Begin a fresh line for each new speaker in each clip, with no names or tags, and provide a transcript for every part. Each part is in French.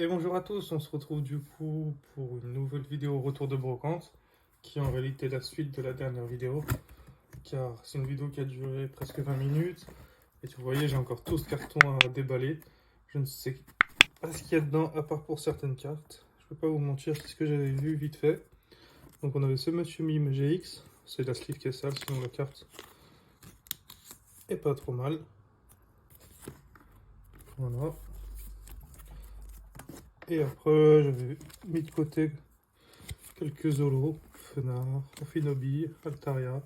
Et bonjour à tous, on se retrouve du coup pour une nouvelle vidéo retour de brocante, qui est en réalité la suite de la dernière vidéo, car c'est une vidéo qui a duré presque 20 minutes, et vous voyez j'ai encore tout ce carton à déballer. Je ne sais pas ce qu'il y a dedans, à part pour certaines cartes. Je ne peux pas vous mentir, c'est ce que j'avais vu vite fait. Donc on avait ce Monsieur Mime GX, c'est la sleeve qui est sale, sinon la carte est pas trop mal. Voilà. Et après j'avais mis de côté quelques holos, Fenard, Orphinobi, Altaria,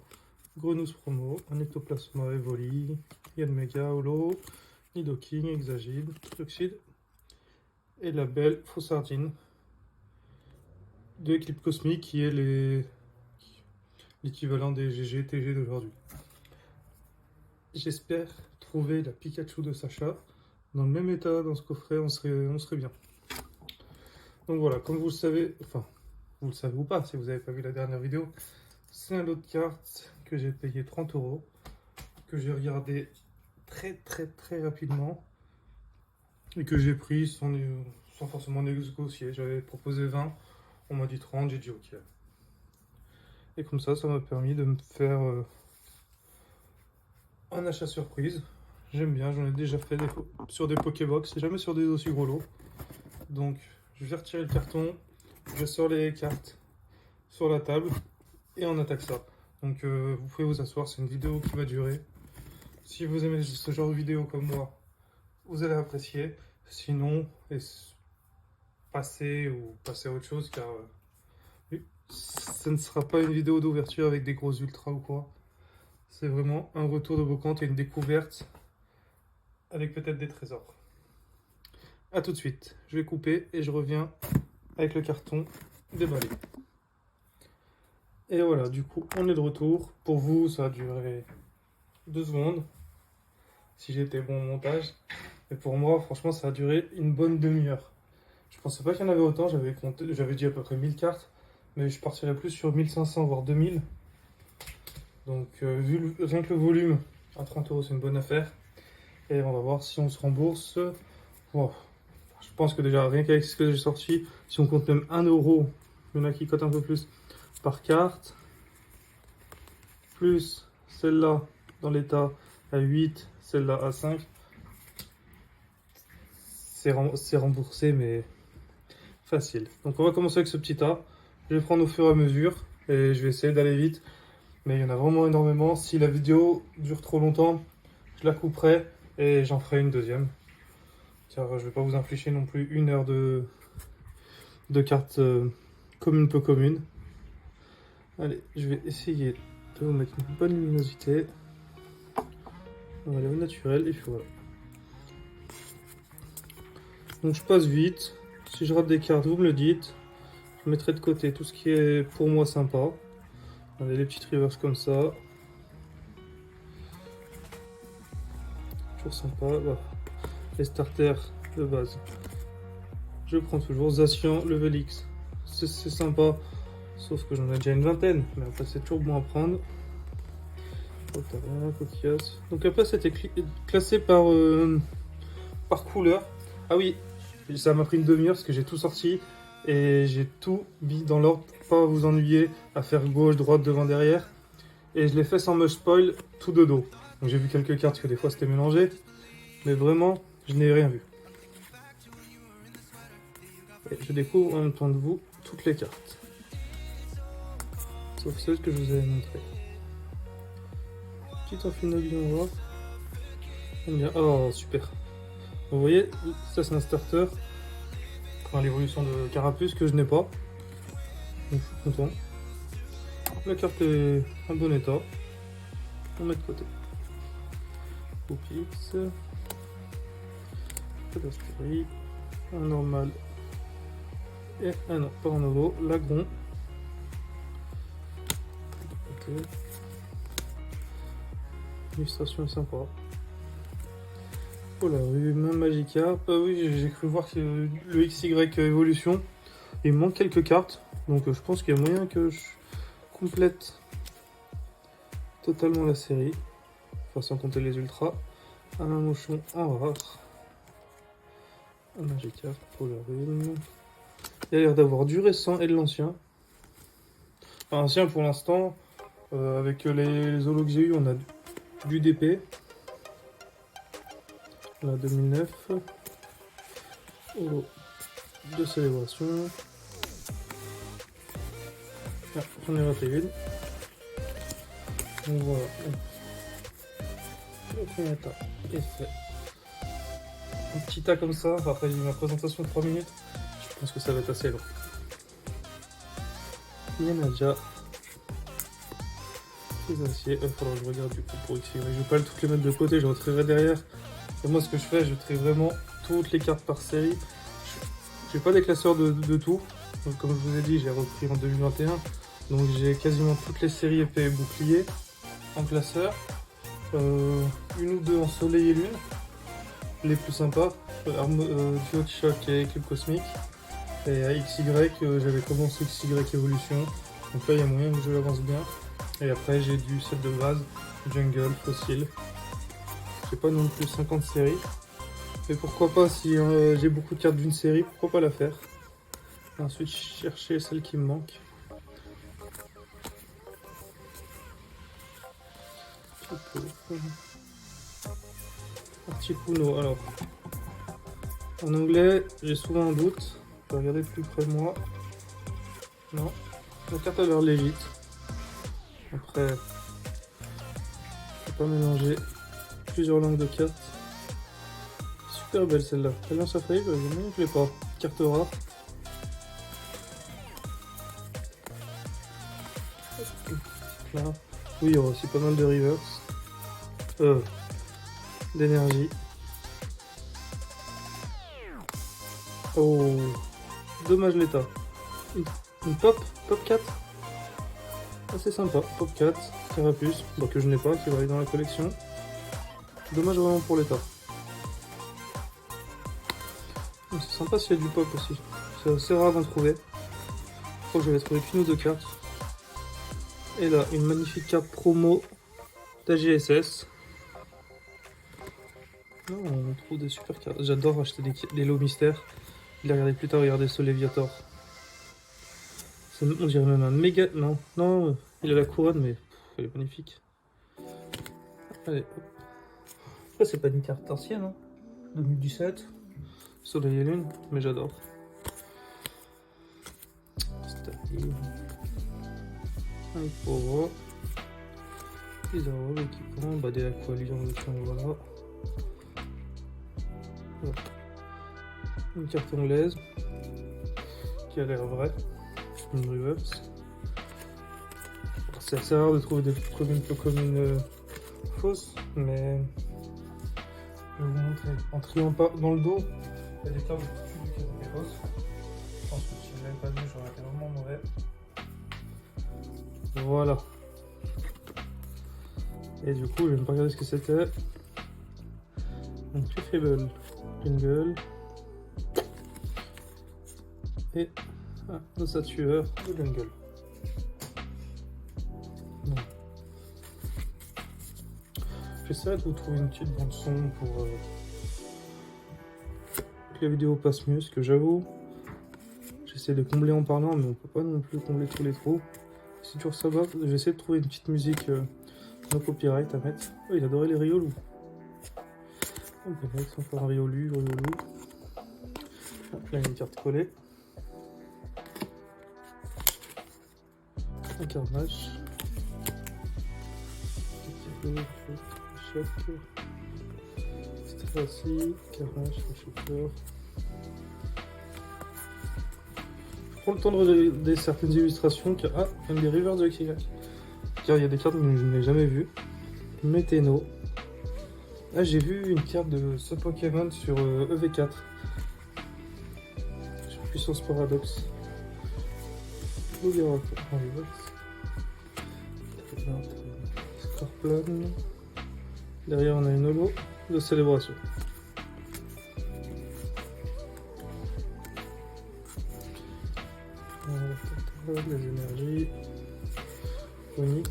Grenousse Promo, un Ectoplasma Evoli, Yanmega, Holo, Nidoking, Exagide, Truxide et la belle Faussardine de Eclipse Cosmique qui est l'équivalent des GG TG d'aujourd'hui. J'espère trouver la Pikachu de Sacha dans le même état dans ce coffret, on serait bien. Donc voilà, comme vous le savez, enfin, vous le savez ou pas si vous n'avez pas vu la dernière vidéo, c'est un lot de cartes que j'ai payé 30 €, que j'ai regardé très rapidement et que j'ai pris sans forcément négocier. J'avais proposé 20, on m'a dit 30, j'ai dit ok. Et comme ça m'a permis de me faire un achat surprise. J'aime bien, j'en ai déjà fait sur des Pokébox, jamais sur des aussi gros lots. Donc je vais retirer le carton, je sors les cartes sur la table et on attaque ça. Donc vous pouvez vous asseoir, c'est une vidéo qui va durer. Si vous aimez ce genre de vidéo comme moi, vous allez apprécier. Sinon, passer à autre chose car ce ne sera pas une vidéo d'ouverture avec des gros ultras ou quoi. C'est vraiment un retour de brocante et une découverte avec peut-être des trésors. A tout de suite, je vais couper et je reviens avec le carton déballé. Et voilà, du coup, on est de retour. Pour vous, ça a duré 2 secondes, si j'étais bon au montage. Et pour moi, franchement, ça a duré une bonne demi-heure. Je pensais pas qu'il y en avait autant, j'avais dit à peu près 1000 cartes, mais je partirais plus sur 1500 voire 2000. Donc rien que le volume, à 30 € c'est une bonne affaire. Et on va voir si on se rembourse. Bon, je pense que déjà rien qu'avec ce que j'ai sorti, si on compte même 1 €, il y en a qui cotent un peu plus par carte. Plus celle-là dans l'état à 8, celle-là à 5. C'est remboursé mais facile. Donc on va commencer avec ce petit tas. Je vais prendre au fur et à mesure et je vais essayer d'aller vite. Mais il y en a vraiment énormément. Si la vidéo dure trop longtemps, je la couperai et j'en ferai une deuxième. Car je ne vais pas vous infliger non plus 1 heure de cartes communes peu communes. Allez, je vais essayer de vous mettre une bonne luminosité. On va aller au naturel et puis voilà. Donc je passe vite. Si je rate des cartes, vous me le dites. Je mettrai de côté tout ce qui est pour moi sympa. On a les petites reverses comme ça. Toujours sympa. Voilà. Les starters de base. Je prends toujours Zacian, Level X. C'est sympa. Sauf que j'en ai déjà une vingtaine. Mais après, c'est toujours bon à prendre. Otara, Coquillas. Donc après, c'était classé par couleur. Ah oui, ça m'a pris une demi-heure parce que j'ai tout sorti. Et j'ai tout mis dans l'ordre pour pas vous ennuyer à faire gauche, droite, devant, derrière. Et je l'ai fait sans me spoil tout de dos. Donc j'ai vu quelques cartes que des fois c'était mélangé. Mais vraiment, je n'ai rien vu. Et je découvre en même temps de vous toutes les cartes. Sauf celles que je vous avais montrées. Petit Orphinobi, on voit. Bien. Oh, super. Vous voyez, ça c'est un starter. Enfin, l'évolution de Carapuce que je n'ai pas. Donc je suis content. La carte est en bon état. On met de côté. Opix. Cadastri. Un normal. Et un non, pas en holo. Lagron. Ok. Illustration sympa. Polarum, Magikarp. Ah oui, j'ai cru voir que le XY évolution. Il me manque quelques cartes. Donc je pense qu'il y a moyen que je complète totalement la série. Enfin sans compter les ultras. Un mochon en rare. Un Magikarp pour la rune. Il a l'air d'avoir du récent et de l'ancien. Enfin, ancien pour l'instant, avec les holos que j'ai eu, on a du DP. On a 2009. Holo de célébration. Ah, j'en ai raté une. Donc voilà. Le premier tas est fait. Un petit tas comme ça, après j'ai eu ma présentation de 3 minutes. Je pense que ça va être assez long. Il y en a déjà. Les aciers, il faudra que je regarde du coup pour XY. Je vais pas toutes les mettre de côté, je retrierai derrière. Et moi ce que je fais, je trie vraiment toutes les cartes par série. J'ai pas des classeurs de tout. Donc, comme je vous ai dit, j'ai repris en 2021. Donc j'ai quasiment toutes les séries épée et bouclier en classeur. Une ou deux en soleil et lune. Les plus sympas. Duo de choc et Club Cosmique. Et à XY, j'avais commencé XY Evolution. Donc là il y a moyen que je l'avance bien. Et après j'ai du set de base, Jungle, Fossil. J'ai pas non plus 50 séries. Mais pourquoi pas, si j'ai beaucoup de cartes d'une série, pourquoi pas la faire. Ensuite chercher celle qui me manque. Articuno, alors. En anglais, j'ai souvent un doute. Je vais regarder plus près de moi. Non. La carte a l'air légite. Après, je vais pas mélanger plusieurs langues de cartes. Super belle celle-là. Alliance Afrique, je l'ai pas. Carte rare. Là. Oui, il y aura aussi pas mal de reverse. D'énergie. Oh, dommage l'état. Une pop 4. Assez sympa, pop 4, Carapuce, bah, que je n'ai pas, qui va aller dans la collection. Dommage vraiment pour l'état. C'est sympa s'il y a du pop aussi. C'est assez rare d'en trouver. Je crois que j'avais trouvé qu'une ou deux cartes. Et là, une magnifique carte promo d'AGSS. On trouve des super cartes. J'adore acheter des lots mystères. Je les regarder plus tard, regardez ce Léviator. On dirait même un méga... Non, il a la couronne, mais elle est magnifique. Allez, hop. Après, c'est pas une carte ancienne, hein. 2017. Soleil et lune, mais j'adore. C'est-à-dire... Un pauvre. Pizarro, équipement, bah des aqualions, voilà. Une carte anglaise qui a l'air vraie, une reverse. C'est assez rare de trouver des comme une fausse, mais je vais vous montrer. En triant pas dans le dos, il y a des cartes qui sont des fausses. Je pense que si je ne l'avais pas vu, j'aurais été vraiment mauvais. Voilà. Et du coup, je vais ne pas regarder ce que c'était. Donc, Fable, Jungle. Et un Osatueur de Jungle. J'essaierai de vous trouver une petite bande son pour que la vidéo passe mieux, parce que j'avoue, j'essaie de combler en parlant, mais on peut pas non plus combler tous les trous. C'est toujours ça va, je vais essayer de trouver une petite musique no copyright à mettre. Oh, il adorait les Riolu. On peut mettre encore un Riolu. Là, il y a une carte collée. Un Carnage. Choc. Stracy, Carnage, Chauffeur. Je prends le temps de regarder certaines illustrations. Ah, même des rivers de XY. Car il y a des cartes que je n'ai jamais vues. Météno. Ah, j'ai vu une carte de ce Pokémon sur EV4. Sur Puissance Paradoxe. Scorpion. Derrière, on a une holo de célébration. Les énergies. Onyx.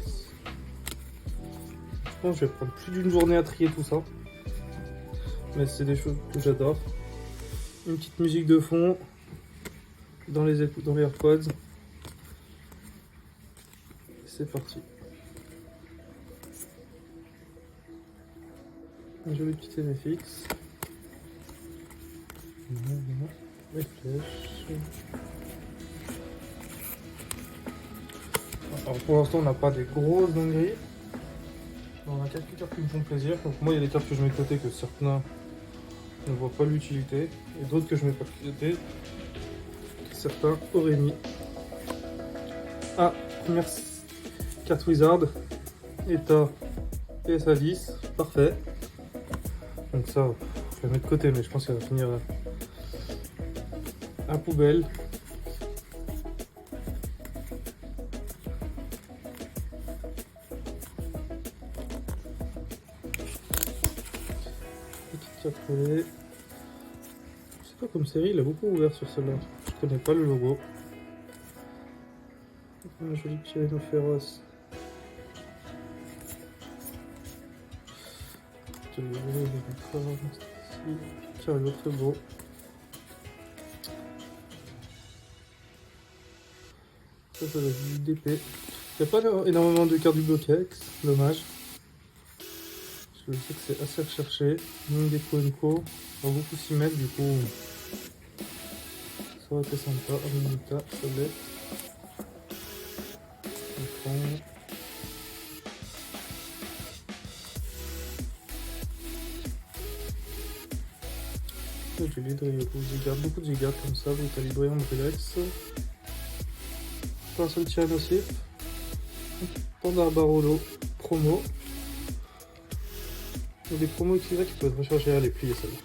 Je pense que je vais prendre plus d'une journée à trier tout ça. Mais c'est des choses que j'adore. Une petite musique de fond dans les AirPods. C'est parti. Un joli petit NFX. Les flèches. Alors pour l'instant on n'a pas des grosses dingueries. On a quelques cartes qui me font plaisir. Donc moi il y a des cartes que je mets de côté que certains ne voient pas l'utilité. Et d'autres que je mets pas de côté que certains auraient mis. Ah, première carte Wizard. État PSA 10. Parfait. Donc ça, je la mets de côté, mais je pense qu'elle va finir à poubelle. Petite carte relais. Je sais pas, comme série, il a beaucoup ouvert sur celle-là. Je connais pas le logo. Un joli Tyranno féroce. Cario très beau. Ça va être du DP. Il n'y a pas énormément de cartes du Bloquex, dommage. Je sais que c'est assez recherché. Même des Coenco, on va beaucoup s'y mettre, du coup ça aurait été sympa. Aminita, Sablette. Du Lidrio, beaucoup de Zigarde comme ça, Brutalibréon, Brilex. Un seul Tyranno aussi. Pandar Barolo, promo. Il y a des promos utilisés qui peuvent être recherchés à les plier celles-là.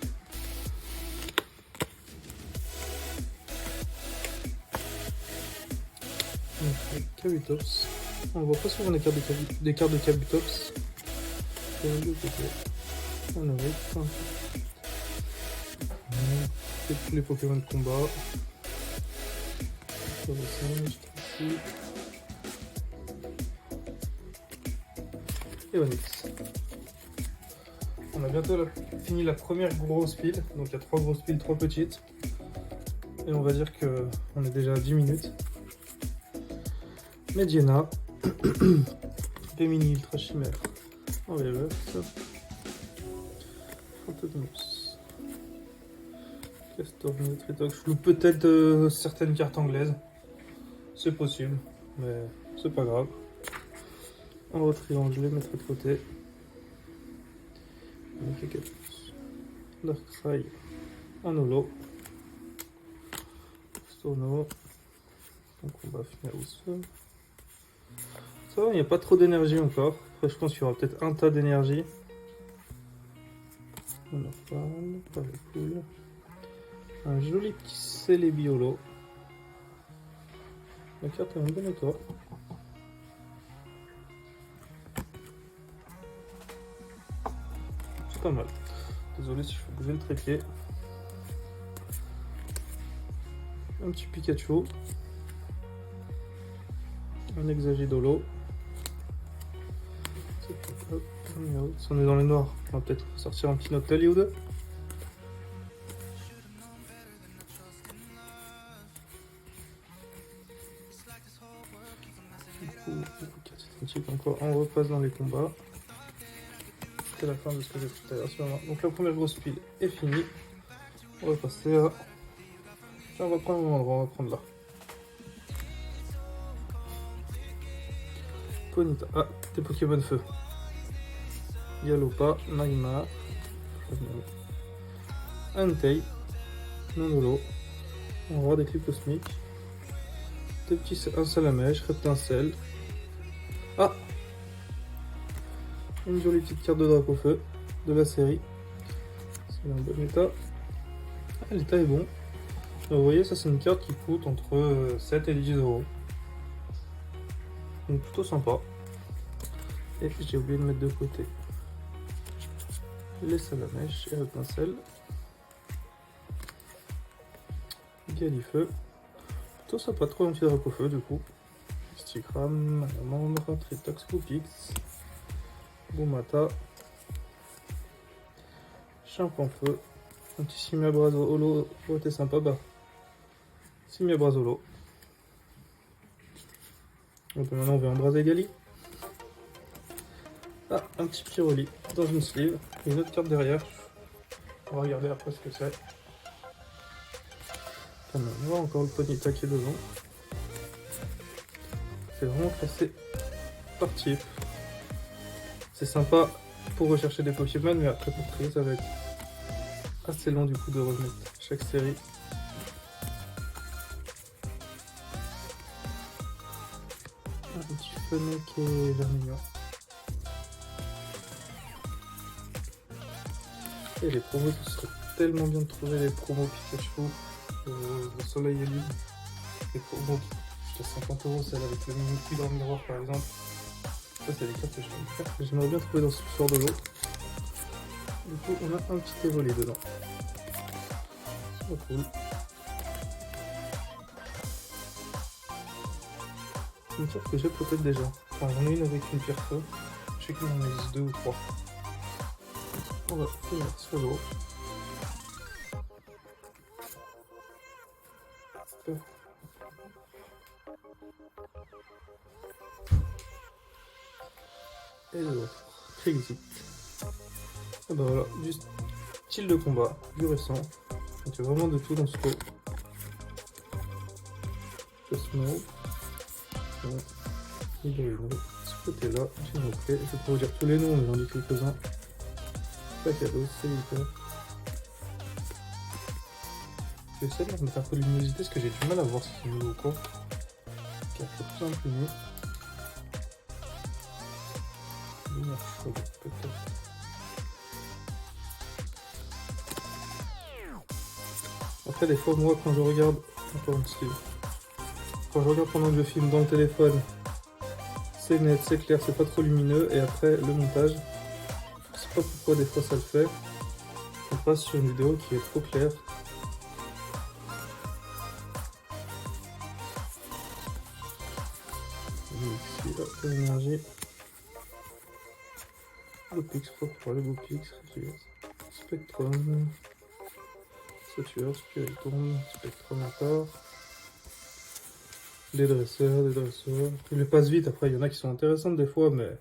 Kabutops. On voit pas souvent des cartes de Kabutops. On arrive. Et tous les Pokémon de combat. Sur le singe, ici. Et Onyx. On a bientôt fini la première grosse pile. Donc il y a 3 grosses piles, 3 petites. Et on va dire qu'on est déjà à 10 minutes. Mediana. Gemini Ultra Chimère. Enlever. Phantomous. Castorni, Tritox. Je loupe peut-être certaines cartes anglaises. C'est possible, mais c'est pas grave. On va triangler, mettre de côté. Darkrai en holo. Storno. Donc on va finir au sol. Ça va, il n'y a pas trop d'énergie encore. Après, je pense qu'il y aura peut-être un tas d'énergie. On en reparle, pas les poules. Un joli petit Celebiolo. La carte est en bon état. C'est pas mal. Désolé si je fais bouger le trépied. Un petit Pikachu. Un Hexagidolo. Si on est dans les noirs, on va peut-être sortir un petit Noctali ou deux. Encore, on repasse dans les combats. C'est la fin de ce que j'ai fait tout à l'heure. Donc la première grosse pile est finie. On va passer à... On va prendre un endroit, on va prendre là. Ponyta. Ah, des Pokémon feu. Yalopa, Magmar, Entei, Nonolo. On va voir des clips cosmiques. Des petits, un Salamèche, Reptincelle. Ah, une jolie petite carte de Dracofeu de la série. C'est un bon état. Ah, l'état est bon. Donc, vous voyez, ça c'est une carte qui coûte entre 7 et 10 euros. Donc plutôt sympa. Et j'ai oublié de mettre de côté les Salamèches et Reptincelle. Galifeu. Plutôt sympa, trop un petit Dracofeu du coup. Stikram, Malamandre, Tritox, Poupix, Boumata, Chimpanfeu, Un petit Simia Brazolo. Oh, t'es sympa, bah. Simia Brazolo. Donc maintenant, on va embraser Gali. Ah, un petit Piroli dans une sleeve. Et une autre carte derrière. On va regarder après ce que c'est. On voit encore le Ponyta qui est devant. C'est vraiment classé par type. C'est sympa pour rechercher des Pokémon, mais après pour trier, ça va être assez long du coup de remettre chaque série. Un petit Fennec et Vermillon. Et les promos, ce serait tellement bien de trouver les promos Pikachu, le Soleil et Lune. Les promos qui coûtent 50 €, celle avec le mini dans le miroir par exemple. Ça, c'est des cartes que j'aimerais bien trouver dans ce sort de l'eau. Du coup, on a un petit évolé dedans. Oh, cool. Une carte que j'ai peut-être déjà. Enfin, j'en ai une avec une pierre feu. Je sais qu'il en existe 2 ou 3. On va finir sur l'eau. Et l'autre, Exit. Et ben voilà, du style de combat, du récent. Donc il y a vraiment de tout dans ce lot. Snow. Il y a une autre. Ce côté-là, j'ai noté. Je vais pas vous dire tous les noms, mais j'en dis quelques-uns. Pas cadeau, c'est hyper. Je vais essayer de mettre un peu de luminosité parce que j'ai du mal à voir si c'est nouveau ou quoi. Qui a fait plus imprimé. Lumière chaude, peut-être. Après, des fois, moi, quand je regarde, encore une sleeve. Quand je regarde pendant que je filme dans le téléphone, c'est net, c'est clair, c'est pas trop lumineux. Et après, le montage, je sais pas pourquoi des fois ça le fait. On passe sur une vidéo qui est trop claire. Ici, hop, l'énergie. Le Pix, pourquoi le beau Pix, Spectrum, Sature, Spiritomb, Spectrum encore. Des dresseurs, des dresseurs. Je les passe vite, après il y en a qui sont intéressantes des fois, mais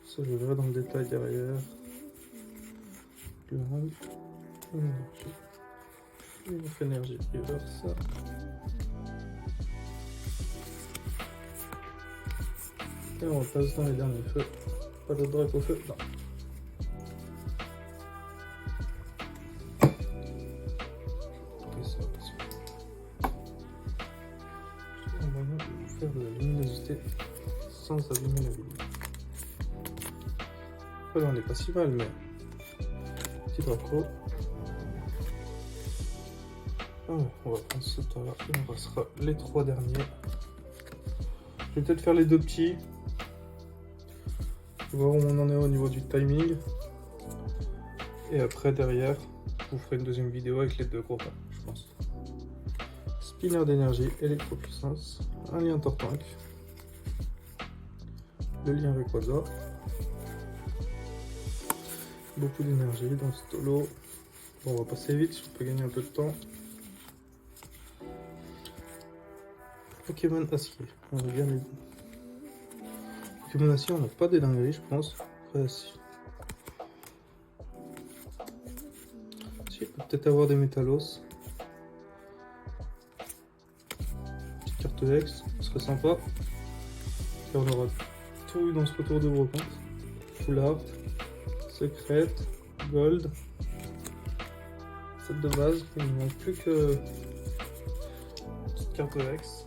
ça je verrai dans le détail derrière. Énergie. Une énergie reverse. Et on passe dans les derniers feux. Pas d'autre drape au feu, non. J'ai un moyen de faire de la luminosité sans abîmer la vidéo. Là on n'est pas si mal, mais petit draco. On va prendre ce temps-là et on passera les 3 derniers. Je vais peut-être faire les 2 petits. Voir où on en est au niveau du timing. Et après, derrière, je vous ferai une deuxième vidéo avec les 2 gros pas, je pense. Spinner d'énergie, électropuissance, un lien Tortank, le lien avec Waza, beaucoup d'énergie dans ce lot. Bon, on va passer vite si on peut gagner un peu de temps. Pokémon acier, on va bien les... Pokémon acier, on n'a pas des dingueries, je pense. Après, si. Si, on peut peut-être avoir des Métalos. Petite carte X, ce serait sympa. Là, on aura tout eu dans ce retour de brocante. Full Art, Secret, Gold. Set de base, il ne manque plus que petite carte X.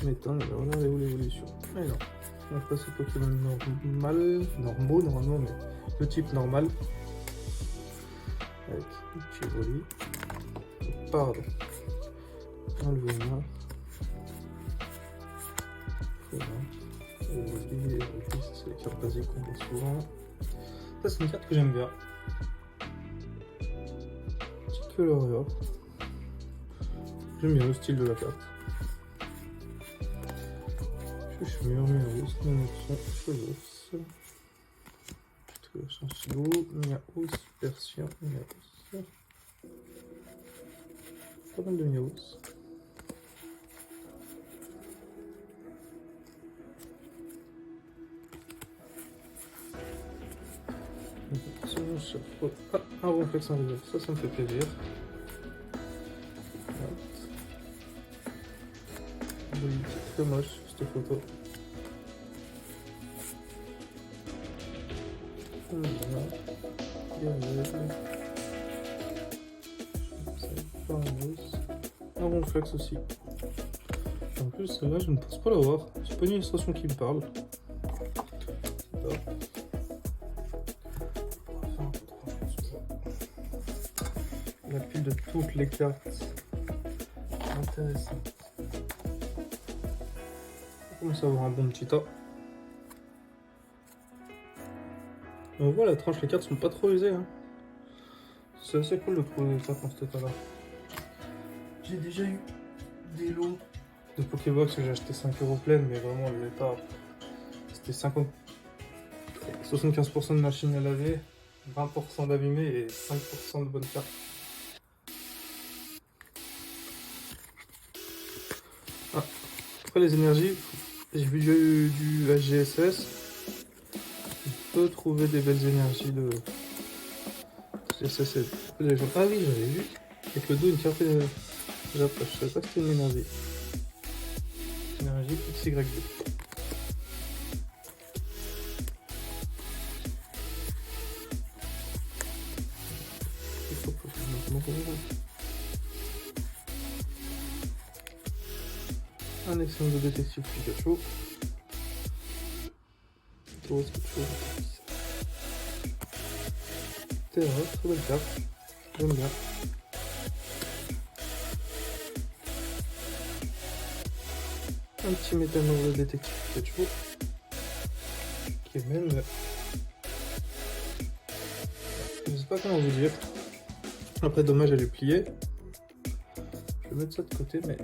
M'étonne, mais on a où l'évolution. Mais non, on passe au Pokémon normaux normalement, mais le type normal. Avec Chevrolet. Pardon. Enlevez-moi. Et c'est les cartes basiques qu'on voit souvent. Ça, c'est une carte que j'aime bien. Petite Coloria. J'aime bien le style de la carte. Plus murmurus, Nanatron, Cholos. Chanchilo, Miaos, Persien, Miaos. Pas mal de Miaos. Ah, un Ronflex en rivière, ça me fait plaisir. Oui, c'est très moche cette photo. Un Ronflex aussi. En plus, celle-là, je ne pense pas l'avoir. C'est pas une illustration qui me parle. La pile de toutes les cartes. Intéressant. On commence à avoir un bon petit tas. On voit la tranche, les cartes sont pas trop usées. Hein. C'est assez cool de trouver ça dans cet état-là. J'ai déjà eu des lots de Pokébox que j'ai acheté 5 € pleine, mais vraiment l'état, c'était 75% de machine à laver, 20% d'abîmé et 5% de bonnes cartes. Ah. Après les énergies, j'ai vu du HGSS. On peut trouver des belles énergies de GSS. Ah oui, j'avais vu. Avec le dos, une carte j'approche. Je savais pas que c'était une énergie. Énergie XYD. Un excellent de détective Pikachu. Terra, très belle carte. J'aime bien. Un petit métamorphe de détective Pikachu. Qui est même. Je sais pas comment vous dire. Après, dommage, elle est pliée. Je vais mettre ça de côté, mais.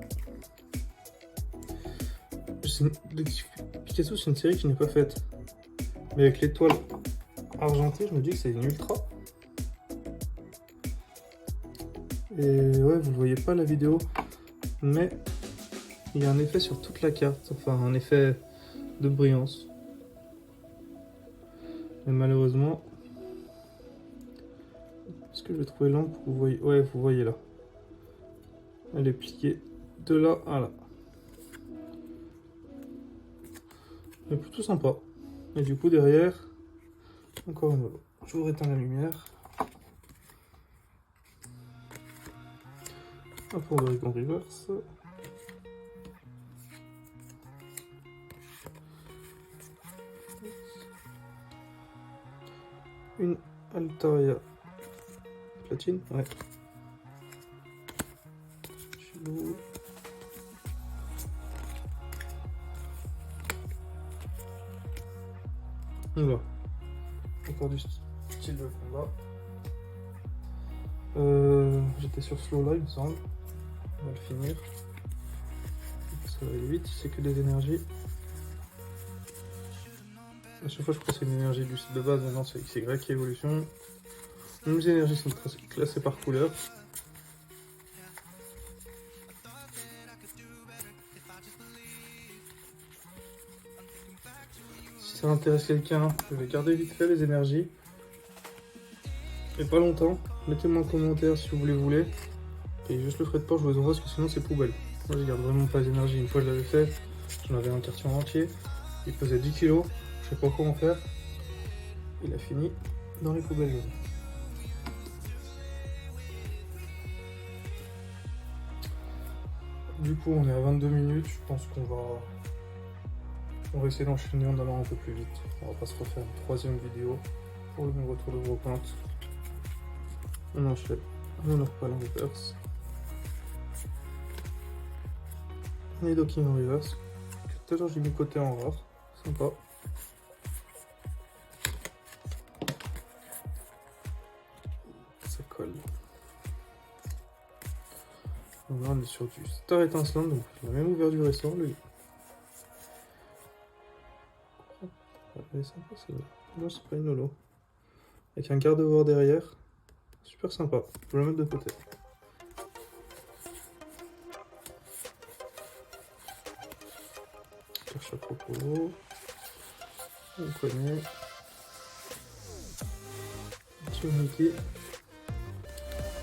Pikachu, c'est une série qui n'est pas faite. Mais avec l'étoile argentée, je me dis que c'est une ultra. Et ouais, vous ne voyez pas la vidéo, mais il y a un effet sur toute la carte, enfin un effet de brillance. Mais malheureusement, est-ce que je vais trouver l'angle pour que vous voyez? Ouais, vous voyez là. Elle est pliée de là à là. Elle est plutôt sympa. Et du coup derrière, encore une fois, je vous éteins la lumière. Un pour le en reverse. Une Altaria platine, ouais. Chilo. Voilà. Encore du style de combat. J'étais sur slow là, il me semble. On va le finir. Ça va aller vite, c'est que des énergies. À chaque fois, je crois que c'est une énergie du site de base, maintenant c'est XY qui évolution. Les énergies sont classées par couleur. Si ça intéresse quelqu'un, je vais garder vite fait les énergies. Et pas longtemps. Mettez-moi en commentaire si vous les voulez. Et juste le frais de port, je vous envoie parce que sinon c'est poubelle. Moi je garde vraiment pas les énergies. Une fois je l'avais fait, j'en avais un quartier entier. Il pesait 10 kg. Je sais pas quoi en faire. Il a fini dans les poubelles jaunes. Du coup, on est à 22 minutes. Je pense qu'on va essayer d'enchaîner en allant un peu plus vite. On va pas se refaire une troisième vidéo pour le même retour de gros pointes. On enchaîne. On repart en reverse. Nidoking en reverse. Tout à l'heure, j'ai mis côté en rare. Sympa. Ça colle. Donc là, on est sur du Star étincelante, donc il a même ouvert du récent, lui. Elle est sympa celle-là. Non, c'est pas une holo. Avec un garde-voir derrière. Super sympa. Je vais la mettre de côté. Cherche à propos. On connaît. Petit Mickey.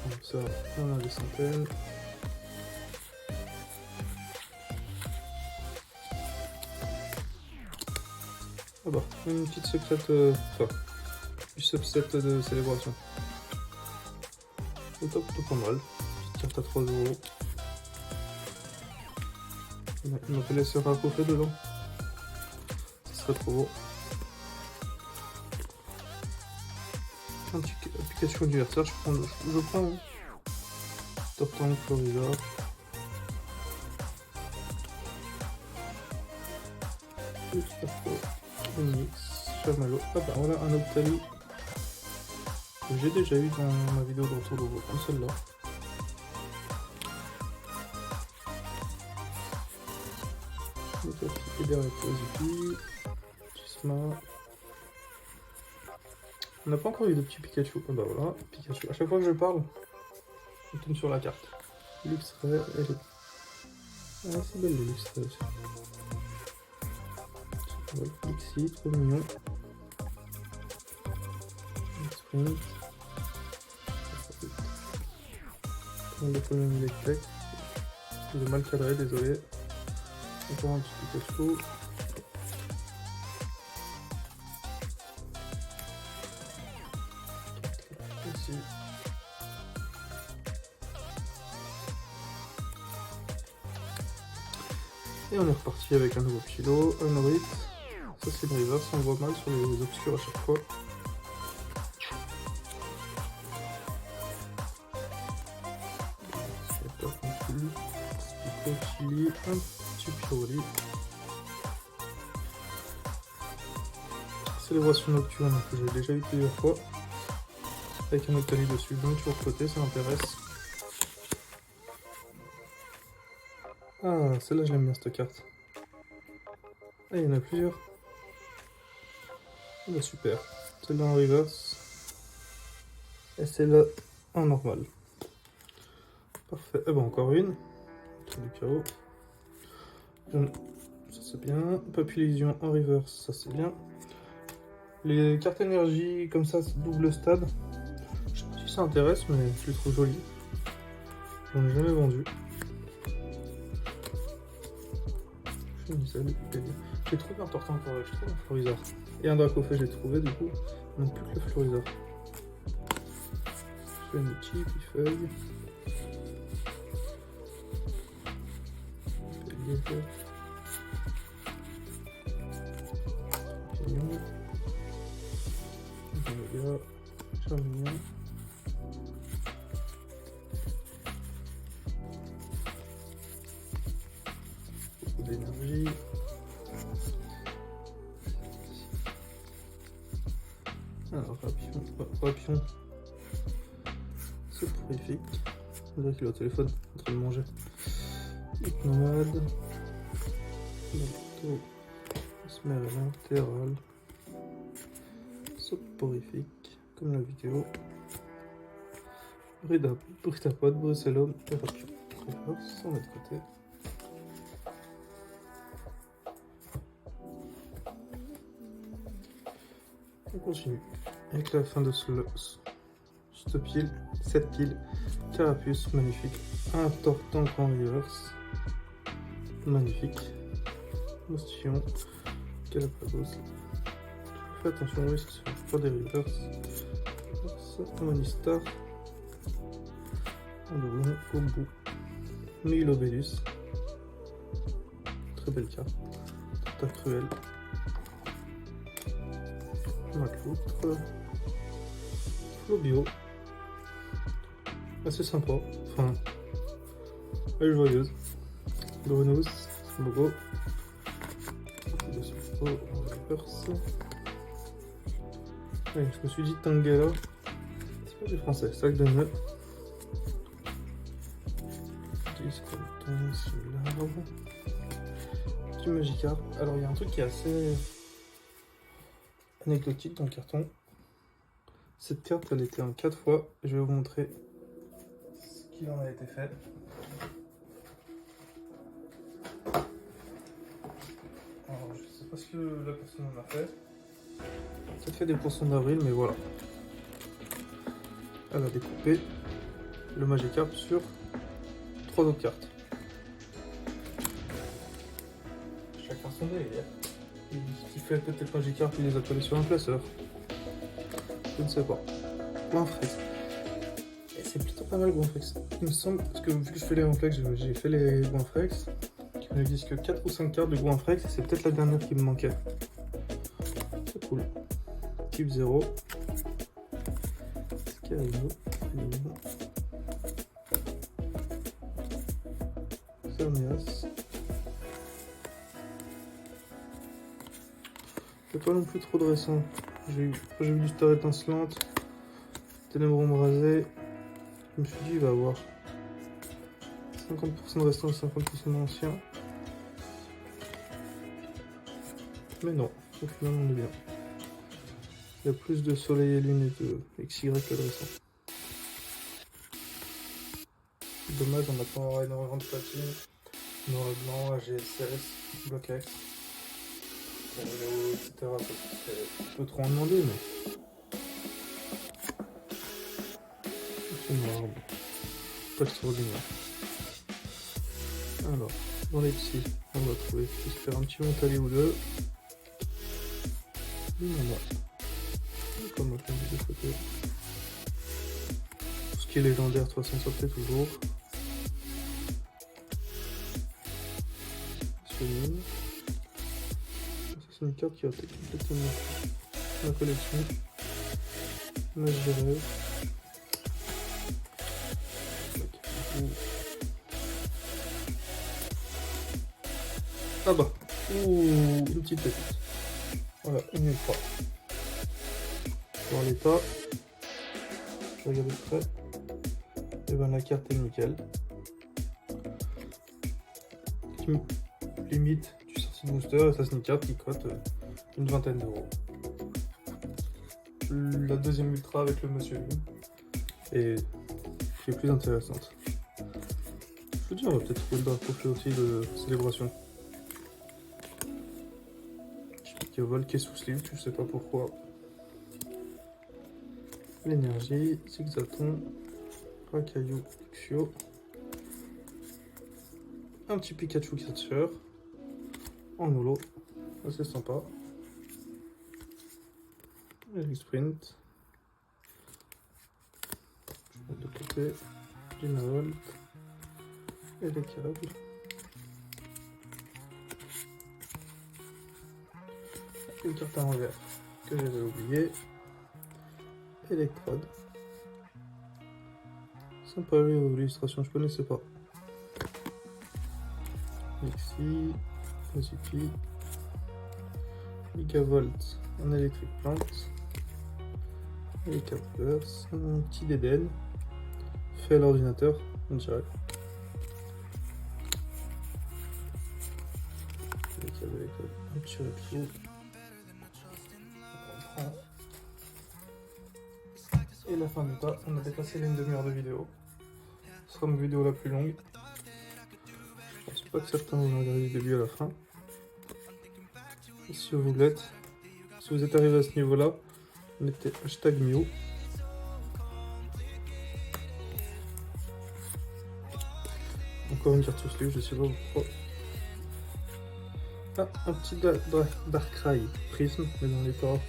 Donc ça, on a des centaines. Ah bah, une petite secrète, enfin, du subset de célébration. Au top, tout pas mal. Petite carte à 3 €. Il m'a fait laisser un coffret dedans. Ce serait trop beau. Un petit Pikachu anniversaire, je prends. Top Tank, Florida. Onix, Chamallow. Ah bah voilà un autre tali que j'ai déjà eu dans ma vidéo de retour de veau, comme celle-là. Le petit Eder Posipi, Chisma. On n'a pas encore eu de petit Pikachu. Ah bah voilà, Pikachu. À chaque fois que je parle, on tombe sur la carte. Luxray, elle est. Ah, c'est belle le Luxray aussi. Ouais, Pixie, trop mignon. Sprint. On le Pokémon électrique. Il est mal cadré, désolé. Encore un petit Pikachu. Ici. Et on est reparti avec un nouveau Pilo, un Orit. Ça c'est une reverse, on le voit mal sur les obscurs à chaque fois. Chili, un petit Pyroli. Célébration nocturne que j'ai déjà eu plusieurs fois. Avec un autre tali dessus, je mets sur le côté, ça m'intéresse. Ah, celle-là je l'aime bien cette carte. Ah, il y en a plusieurs. Ah bah super. Celle-là en reverse. Et celle-là en normal. Parfait. Ah bah encore une. Du carreau. Ça c'est bien. Papillusion en reverse, ça c'est bien. Les cartes énergie comme ça, double stade. Je sais pas si ça intéresse, mais je les trouve jolies. J'en ai jamais vendu. J'ai trouvé un Tortank pour acheter un Florizard. Et un Dracofeu j'ai trouvé du coup. Non plus que le Florizard. Je fais une petite feuille. Charmignon. Beaucoup d'énergie. Alors, Rapion. C'est prolifique. On dirait qu'il est au téléphone en train de manger. Hypnomade. Naruto. Smerlin. Terral. Soporifique. Comme la vidéo. Britapod, Bruxellum et Rapion. Reverse, on met de côté. On continue avec la fin de cette pile, cette pile. Carapuce, magnifique. Un Tortank en reverse, magnifique. Moustillon, Galapagos. Fais attention au risque sur des reverse. Monistar. Un doublon au bout. Milobellus. Très belle carte. Torta cruel. Macloutre. Flobio. Assez sympa. Enfin, elle est joyeuse. Grenousse. Mogo. De Sulfo. Reverse. Allez, je me suis dit Tangela. C'est pas du français. Sac de nœuds. Discoton, celui-là. Du Magikarp. Alors, il y a un truc qui est assez anecdotique dans le carton. Cette carte, elle était en 4 fois. Je vais vous montrer ce qu'il en a été fait. Alors, je sais pas ce que la personne en a fait. Peut-être fait des poissons d'avril, mais voilà. Elle a découpé le Magikarp sur 3 autres cartes. Chacun son délire. Ce qui fait peut-être Magikarp, il les a collés sur un placeur. Je ne sais pas. Goinfrex. Et c'est plutôt pas mal Goinfrex. Il me semble, parce que vu que je fais les Goinfrex, j'ai fait les Goinfrex. Il me disent que 4 ou 5 cartes de Goinfrex, et c'est peut-être la dernière qui me manquait. C'est cool. Type 0. Scarino. Xerneas. C'est pas non plus trop de récent. J'ai eu du Star étincelante, Ténèbres embrasées. Je me suis dit, il va avoir 50% de récent et 50% d'ancien. Mais non, au final, on est bien. Il y a plus de soleil et lune et de XY que de récent. Dommage, on n'a pas avoir énormément de platine. Noir et blanc, AGSS, Block X. Etc. C'est un peu trop en demander, mais. C'est noir, bon. Pas extraordinaire. Alors, dans les petits, on va trouver, j'espère, un petit Montali ou deux. Une maman. Comme on fait des photos. Tout ce qui est légendaire, de toute façon, ça fait toujours. Celui-là. C'est une carte qui a été complètement ma collection. Là, je dirais. Ah bah, ouh, une petite pépite. Voilà, une ultra. Dans l'état, je regarde de près. Et ben la carte est nickel. Limite du sortie de booster et ça c'est une carte qui cote une vingtaine d'euros. La deuxième ultra avec le Monsieur Lune est plus intéressante. Je vous dis, on va peut-être trouver le drapeau aussi de célébration. Vol qui est sous sleeve, je sais pas pourquoi. L'énergie, Zigzaton, Racaillou, Xio. Un petit Pikachu Catcher en holo, assez sympa. Et Sprint. Je vais mettre de côté. Gymavolt. Et les câbles. Une carte à envers que j'avais oublié. Electrode. Sympa l'illustration, je connaissais pas. Mixi, Posipi, Gigavolt en électrique plante, et Capers, un petit Dédenne, fait à l'ordinateur, on dirait. Un petit Repsou. Et la fin du pas, on a dépassé les 1/2 heure de vidéo. Ce sera ma vidéo la plus longue. Je pense pas que certains vont regarder du début à la fin. Et si vous l'êtes, si vous êtes arrivé à ce niveau-là, mettez hashtag Mew. Encore une carte sous sleeve, je sais pas pourquoi. Ah, un petit Darkrai Prism, mais dans les corps.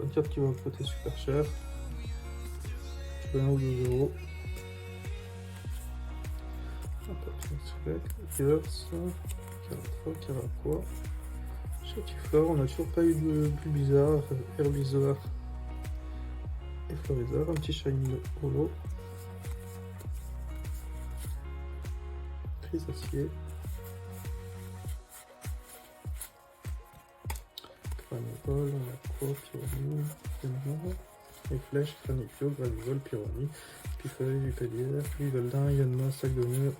Une carte qui va coûter super cher. Je vais 1 ou 2 euros. Curse, Carapace, Chatiflore, on n'a toujours pas eu de plus bizarre, Herbizarre et Florizarre, un petit Shiny Holo, Chrysacier, Cranevol, on a quoi, Pyroni, Pyroni, les flèches, Cranipio, Granivol, Pyroni, Pifeuille, Vipélière, Viveldin, Yanma, Sac de mur.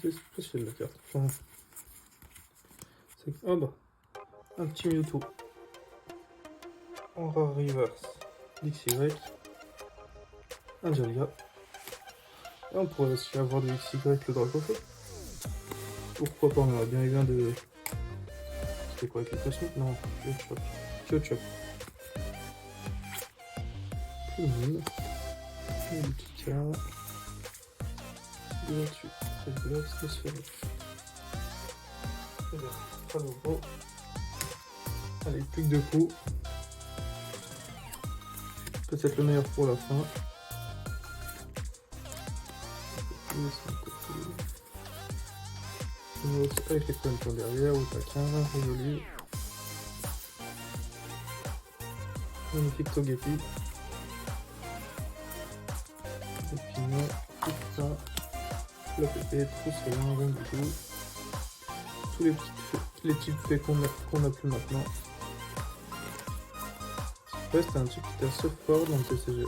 C'est spécial la carte. Enfin, oh bah, un petit Mewtwo. En rare reverse. XY. Un Dialga. Et on pourrait aussi avoir des XY le Dracofeu. Pourquoi pas, on aurait bien eu un de... C'était quoi avec le cosmique? Non, Kyogre. Plume. Un petit cas. 28. Très bien, c'est sphérique. Très bien, pas de gros. Allez, plus que 2 coups. Peut-être le meilleur pour la fin. Avec les points derrière, ou taquin, résolu. Magnifique Togepi. Épineux, putain. La pépé, Trousselin, bon du tout. Tous les types faits qu'on a plus maintenant. Ouais, c'était un type qui était assez fort dans le TCG.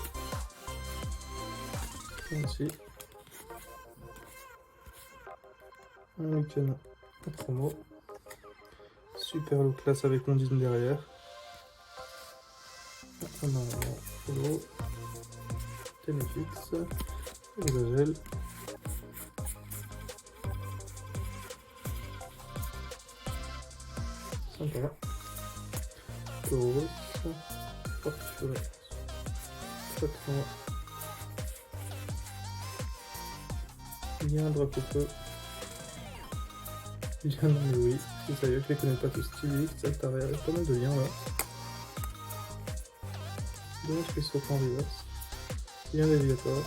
Ici. Un Lucanin en promo. Super low classe avec Ondine derrière. Un Polo. Téléfix. Exagel. Sympa. Tauros. Fortuné. Traitement. Il y a un Dracofeu. Il y a un oui. Si ça y est, je les connais pas tous. Stylix, Altaria, il y a pas mal de liens là. Dommage qu'ils soient pas en reverse. Il y a un Navigator.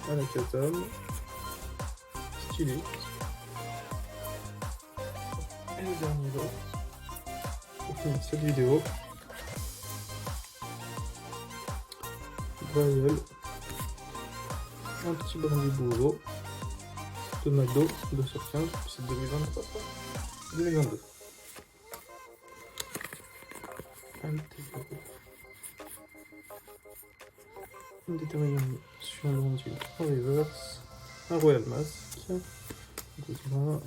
Un Akatom. Stylix. Et le dernier lot. Pour finir cette vidéo. Gravel. Un petit Brindiboulo. De McDo, 2 sur 15, c'est 2023 ça 2022. Une détermination d'ondule en reverse. Un Royal Mask. Guzma.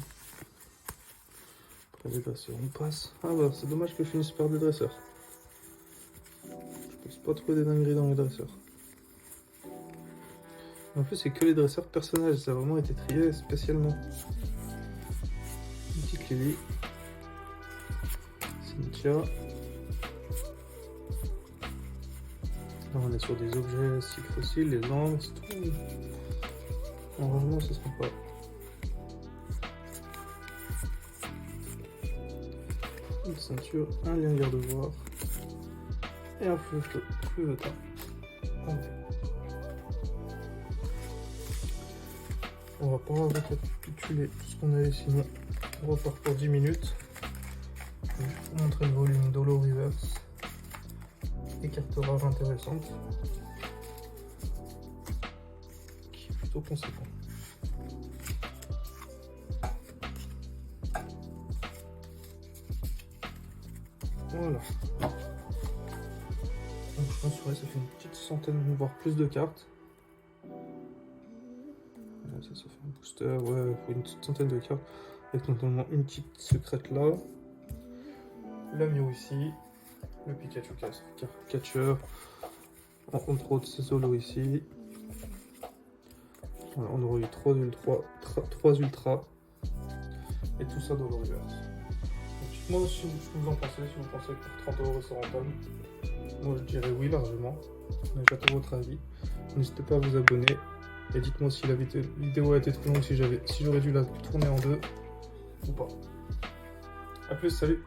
Après les dresseurs, on passe. Ah bah c'est dommage que je finisse par des dresseurs. Je pense pas trouver des dingueries dans les dresseurs. En plus, c'est que les dresseurs personnages, ça a vraiment été trié spécialement. Une petite Lily. Cynthia. Là, on est sur des objets style fossiles, les angles, c'est tout. Normalement, ce sera pas. Une ceinture, un lien garde-voir. Et un fleuvetin. On va pas récapituler tout ce qu'on avait sinon. On repart pour 10 minutes. Je vais vous montrer le volume d'Holo Reverse. Des cartes rares intéressantes. Qui est plutôt conséquent. Voilà. Donc je pense que ça fait une petite centaine, voire plus de cartes. Ça fait un booster, ouais, une petite centaine de cartes, avec notamment une petite secrète là, la Mew ici, le Pikachu catcher, entre autres ces solos ici. Voilà, on aurait eu 3 ultras, et tout ça dans le reverse. Dites-moi ce que vous en pensez, si vous pensez que pour 30 € c'est rentable. Moi je dirais oui largement, mais j'attends votre avis. N'hésitez pas à vous abonner. Et dites-moi si la vidéo a été trop longue, si j'aurais dû la tourner en 2 ou pas. A plus, salut!